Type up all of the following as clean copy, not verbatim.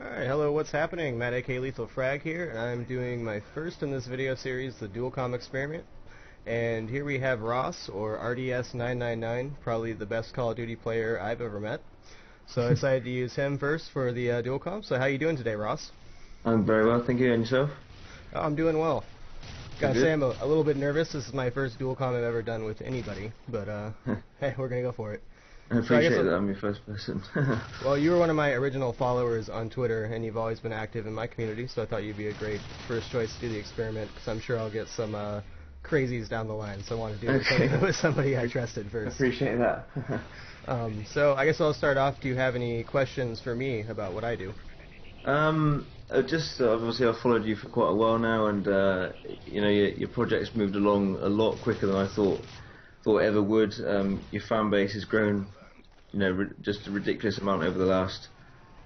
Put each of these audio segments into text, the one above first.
Alright, hello, what's happening? Matt, a.k.a. Lethal Frag here, and I'm doing my first in this video series, the Dualcomm Experiment. And here we have Ross, or RDS999, probably the best Call of Duty player I've ever met. So I decided to use him first for the Dualcomm. So how you doing today, Ross? I'm very well, thank you. And yourself? Oh, I'm doing well. Gotta Good. say, I'm a little bit nervous. This is my first Dualcomm I've ever done with anybody, but hey, we're gonna go for it. I appreciate that I'm your first person. Well, you were one of my original followers on Twitter, and you've always been active in my community, so I thought you'd be a great first choice to do the experiment, because I'm sure I'll get some crazies down the line, so I want to do it with somebody I trusted first. Appreciate that. So I guess I'll start off. Do you have any questions for me about what I do? Just obviously I've followed you for quite a while now, and you know your project's moved along a lot quicker than I thought it ever would. Your fan base has grown, you know, just a ridiculous amount over the last,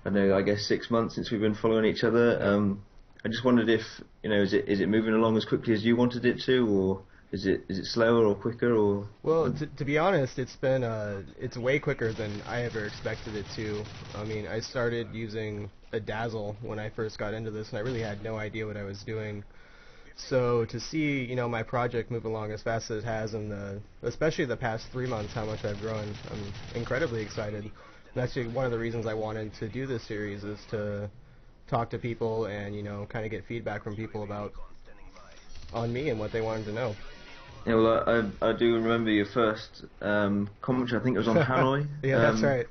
I guess 6 months since we've been following each other. I just wondered if, you know, is it moving along as quickly as you wanted it to, or is it slower or quicker, or? Well, to be honest, it's way quicker than I ever expected it to. I mean, I started using a Dazzle when I first got into this, and I really had no idea what I was doing. So to see, you know, my project move along as fast as it has in especially the past 3 months, how much I've grown, I'm incredibly excited. And actually, one of the reasons I wanted to do this series is to talk to people and, you know, kind of get feedback from people on me and what they wanted to know. Yeah, well, I do remember your first commentary. I think it was on Hanoi. Yeah, that's right.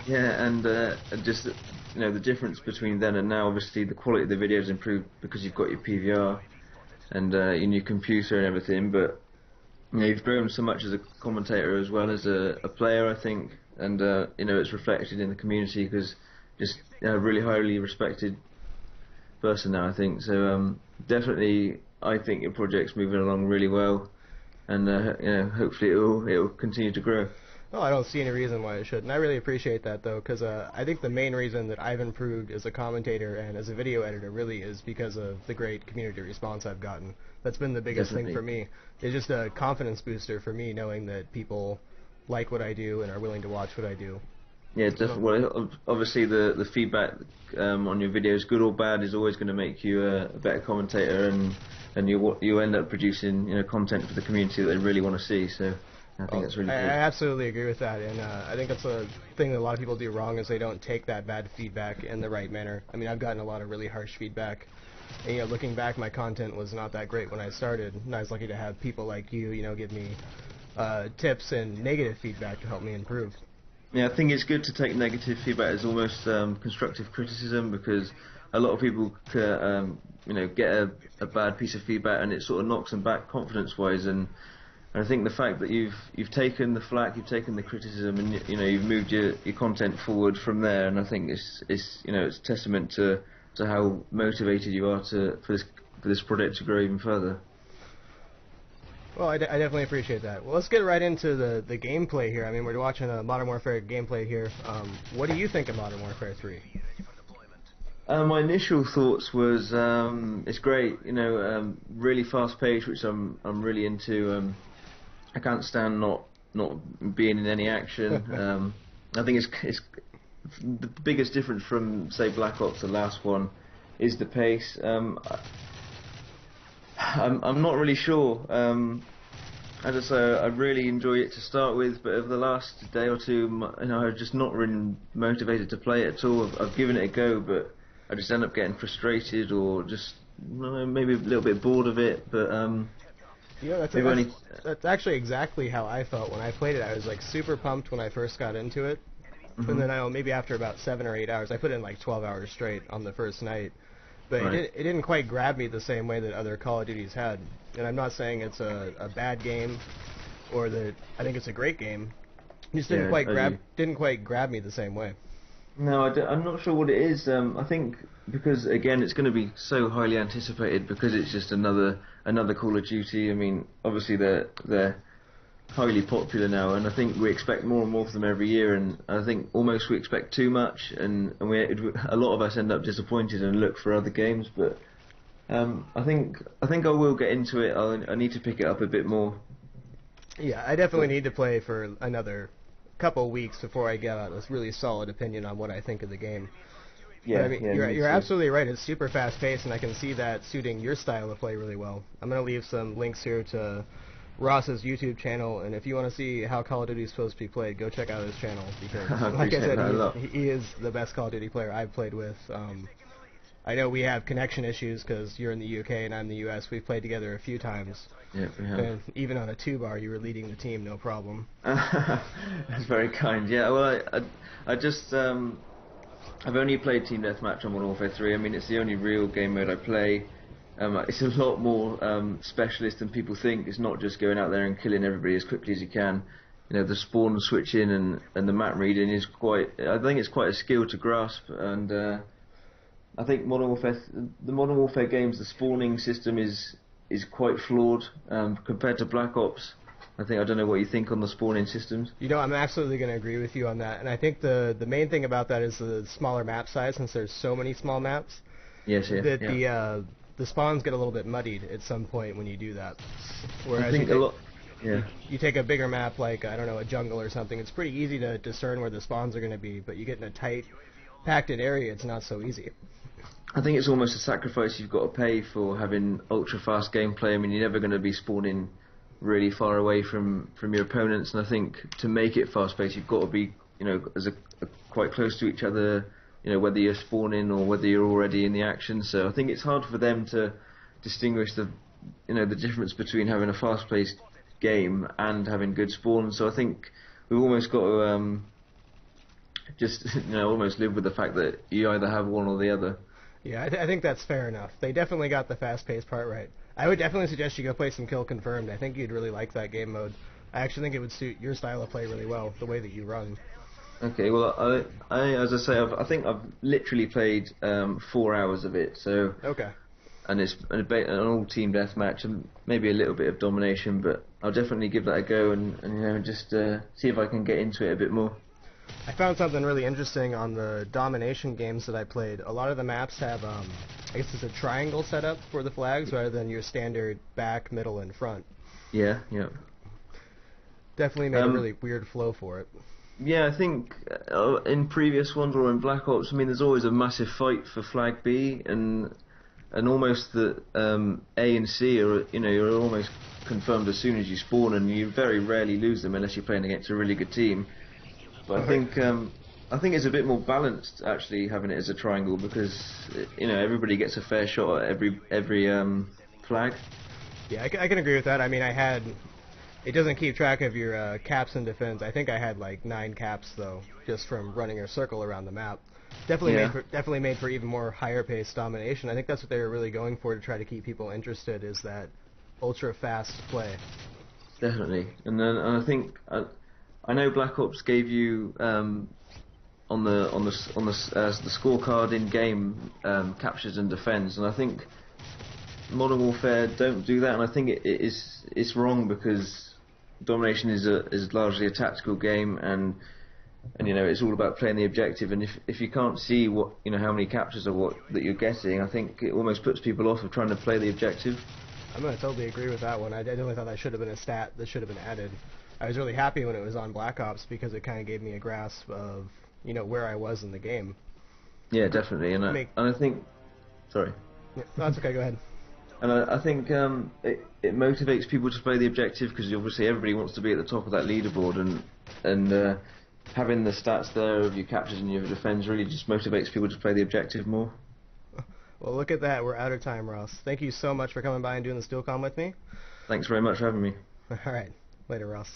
Yeah, and just, you know, the difference between then and now. Obviously, the quality of the videos improved because you've got your PVR and your new computer and everything. But you know, you've grown so much as a commentator as well as a player, I think. And you know, it's reflected in the community because just a really highly respected person now, I think. So definitely, I think your project's moving along really well. And you know, hopefully it will continue to grow. Well, I don't see any reason why it shouldn't. I really appreciate that, though, because I think the main reason that I've improved as a commentator and as a video editor really is because of the great community response I've gotten. That's been the biggest thing for me. It's just a confidence booster for me, knowing that people like what I do and are willing to watch what I do. Yeah, definitely. Well, obviously the feedback on your videos, good or bad, is always going to make you a better commentator, and you end up producing, you know, content for the community that they really want to see. So I think that's really good. I absolutely agree with that, and I think that's a thing that a lot of people do wrong is they don't take that bad feedback in the right manner. I mean, I've gotten a lot of really harsh feedback, and, you know, looking back, my content was not that great when I started, and I was lucky to have people like you, you know, give me tips and negative feedback to help me improve. Yeah, I think it's good to take negative feedback as almost constructive criticism, because a lot of people you know, get a bad piece of feedback and it sort of knocks them back confidence-wise. And I think the fact that you've taken the flack, you've taken the criticism, and you know, you've moved your content forward from there. And I think it's you know, it's testament to how motivated you are for this project to grow even further. Well, I definitely appreciate that. Well, let's get right into the gameplay here. I mean, we're watching a Modern Warfare gameplay here. What do you think of Modern Warfare 3? My initial thoughts was it's great, you know, really fast paced, which I'm really into. I can't stand not being in any action. I think it's the biggest difference from, say, Black Ops, the last one, is the pace. I'm not really sure. As I say, I really enjoy it to start with, but over the last day or two, you know, I've just not really motivated to play it at all. I've given it a go, but I just end up getting frustrated or just maybe a little bit bored of it. But yeah, that's actually exactly how I felt when I played it. I was like super pumped when I first got into it, and then maybe after about 7 or 8 hours, I put in like 12 hours straight on the first night. But right. it didn't quite grab me the same way that other Call of Duties had. And I'm not saying it's a bad game or that I think it's a great game. It just didn't quite grab me the same way. No, I'm not sure what it is. I think because, again, it's going to be so highly anticipated because it's just another Call of Duty. I mean, obviously they're highly popular now, and I think we expect more and more of them every year, and I think almost we expect too much, and a lot of us end up disappointed and look for other games. But I think I will get into it. I need to pick it up a bit more. Yeah, I definitely need to play for another couple weeks before I get a really solid opinion on what I think of the game. But I Yeah, mean, yeah, me you're too. absolutely right. It's super fast paced, and I can see that suiting your style of play really well. I'm gonna leave some links here to Ross's YouTube channel, and if you want to see how Call of Duty is supposed to be played, go check out his channel because, I like I appreciate said, that a lot. he is the best Call of Duty player I've played with. I know we have connection issues because you're in the UK and I'm in the US. We've played together a few times, Yeah, we have. and even on a 2-bar, you were leading the team, no problem. That's very kind. Yeah, well, I just I've only played Team Deathmatch on Modern Warfare 3. I mean, it's the only real game mode I play. It's a lot more specialist than people think. It's not just going out there and killing everybody as quickly as you can. You know, the spawn switching and the map reading is quite. I think it's quite a skill to grasp, and I think the Modern Warfare games, the spawning system is quite flawed compared to Black Ops. I don't know what you think on the spawning systems. You know, I'm absolutely going to agree with you on that, and I think the main thing about that is the smaller map size, since there's so many small maps. Yes, yeah, That yeah. the spawns get a little bit muddied at some point when you do that. I Whereas think a lot. Yeah. you take a bigger map like, I don't know, a jungle or something, it's pretty easy to discern where the spawns are going to be, but you get in a tight, packed in area, it's not so easy. I think it's almost a sacrifice you've got to pay for having ultra fast gameplay. I mean, you're never going to be spawning really far away from your opponents, and I think to make it fast paced, you've got to be, you know, quite close to each other. You know, whether you're spawning or whether you're already in the action. So I think it's hard for them to distinguish the difference between having a fast paced game and having good spawn. So I think we've almost got to just almost live with the fact that you either have one or the other. Yeah, I think that's fair enough. They definitely got the fast-paced part right. I would definitely suggest you go play some Kill Confirmed. I think you'd really like that game mode. I actually think it would suit your style of play really well, the way that you run. Okay, well, as I say, I think I've literally played 4 hours of it. So, Okay. and it's an all team deathmatch and maybe a little bit of domination, but I'll definitely give that a go and just see if I can get into it a bit more. I found something really interesting on the domination games that I played. A lot of the maps have, I guess it's a triangle setup for the flags rather than your standard back, middle, and front. Yeah, yeah. Definitely made a really weird flow for it. Yeah, I think in previous ones or in Black Ops, I mean, there's always a massive fight for Flag B, and almost the A and C are, you're almost confirmed as soon as you spawn, and you very rarely lose them unless you're playing against a really good team. But I think it's a bit more balanced actually having it as a triangle because everybody gets a fair shot at every flag. Yeah, I can agree with that. I mean, it doesn't keep track of your caps and defense. I think I had like 9 caps though, just from running a circle around the map. Definitely made for even more higher paced domination. I think that's what they were really going for to try to keep people interested, is that ultra fast play. Definitely, and I think I know Black Ops gave you on the scorecard in game captures and defends, and I think Modern Warfare don't do that, and I think it's wrong because domination is largely a tactical game, and it's all about playing the objective, and if you can't see what how many captures or what that you're getting, I think it almost puts people off of trying to play the objective. I'm going to totally agree with that one. I definitely thought that should have been a stat that should have been added. I was really happy when it was on Black Ops because it kind of gave me a grasp of where I was in the game. Yeah, definitely, and I think, sorry. Yeah, no, that's okay. Go ahead. And I think it motivates people to play the objective because obviously everybody wants to be at the top of that leaderboard, and having the stats there of your captures and your defense really just motivates people to play the objective more. Well, look at that. We're out of time, Ross. Thank you so much for coming by and doing this Dualcomm with me. Thanks very much for having me. All right. Later, Ross.